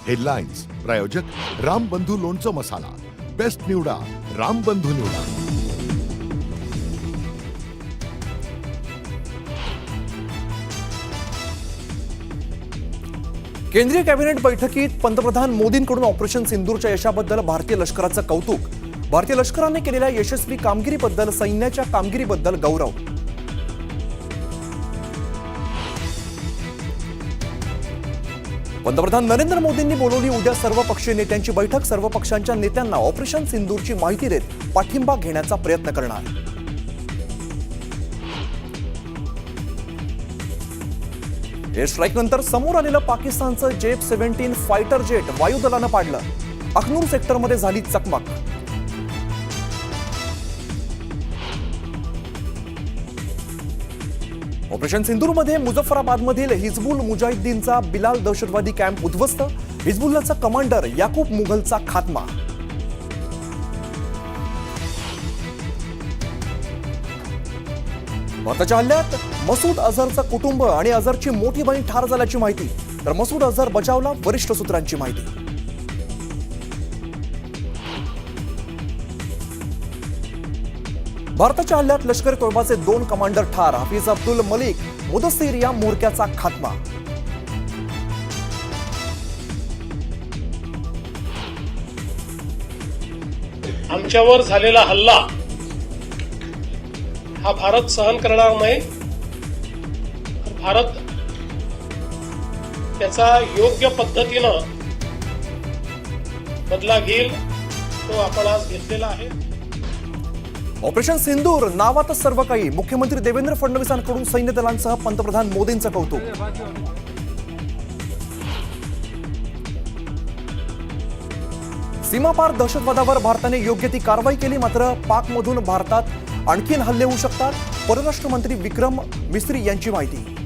Headlines प्रायोजक रामबंधू लोणचं मसाला, best निवडा रामबंधू निवडा. केंद्रीय कॅबिनेट बैठकीत पंतप्रधान मोदींकडून ऑपरेशन सिंदूरच्या यशाबद्दल भारतीय लष्कराचं कौतुक. भारतीय लष्कराने केलेल्या यशस्वी कामगिरीबद्दल, सैन्याच्या कामगिरीबद्दल गौरव. पंतप्रधान नरेंद्र मोदींनी बोलवली उद्या सर्वपक्षीय नेत्यांची बैठक. सर्व पक्षांच्या नेत्यांना ऑपरेशन सिंदूरची माहिती देत पाठिंबा घेण्याचा प्रयत्न करणार. एअर स्ट्राईक नंतर समोर आलेलं पाकिस्तानचं J-17 फायटर जेट वायुदलानं पाडलं. अखनूर सेक्टरमध्ये झाली चकमक. ऑपरेशन सिंदूरमध्ये मुझफ्फराबादमधील हिजबुल मुजाहिद्दीनचा बिलाल दहशतवादी कॅम्प उद्ध्वस्त. हिजबुल्लाचा कमांडर याकूब मुघलचा खात्मा. भारताच्या हल्ल्यात मसूद अझहरचं कुटुंब आणि अझहरची मोठी बहीण ठार झाल्याची माहिती. तर मसूद अझहर बचावला, वरिष्ठ सूत्रांची माहिती. भारताच्या हल्ल्यात लष्कर तोयबाचे 2 कमांडर ठार. हाफिज अब्दुल मलिक मुदस्सीर या म्होरक्याचा खात्मा. आमच्यावर झालेला हल्ला हा भारत सहन करणार नाही. भारत त्याचा योग्य पद्धतीनं बदला घेईल, तो आपण आज घेतलेला आहे. ऑपरेशन सिंदूर नावातच सर्व काही. मुख्यमंत्री देवेंद्र फडणवीसांकडून सैन्य दलांसह पंतप्रधान मोदींचं कौतुक. सीमापार दहशतवादावर भारताने योग्य ती कारवाई केली. मात्र पाकमधून भारतात आणखीन हल्ले होऊ शकतात. परराष्ट्र मंत्री विक्रम मिस्री यांची माहिती.